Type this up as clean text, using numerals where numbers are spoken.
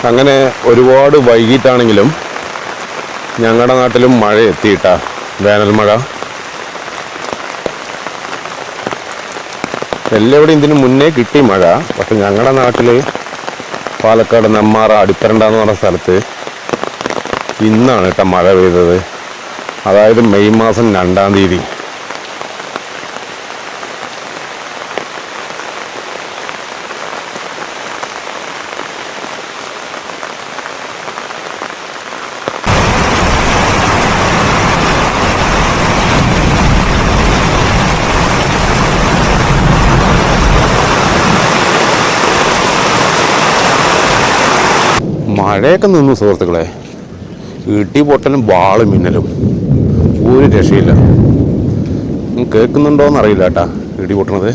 അങ്ങനെ ഒരുപാട് വൈകിട്ടാണെങ്കിലും ഞങ്ങളുടെ നാട്ടിലും മഴ എത്തിയിട്ടാ, വേനൽ മഴ. എല്ലാവിടെയും ഇതിന് മുന്നേ കിട്ടി മഴ. പക്ഷെ ഞങ്ങളുടെ നാട്ടിൽ പാലക്കാട് നെമ്മാറ അടിപ്പരണ്ട എന്ന് പറഞ്ഞ സ്ഥലത്ത് ഇന്നാണ് കേട്ടോ മഴ പെയ്തത്. അതായത് മെയ് മാസം 2-ാം തീയതി. മഴയൊക്കെ നിന്നു സുഹൃത്തുക്കളെ. ഇടി പൊട്ടലും വാളും മിന്നലും ഒരു രക്ഷയില്ല. കേൾക്കുന്നുണ്ടോയെന്ന് അറിയില്ല കേട്ടാ ഇടി പൊട്ടണത്.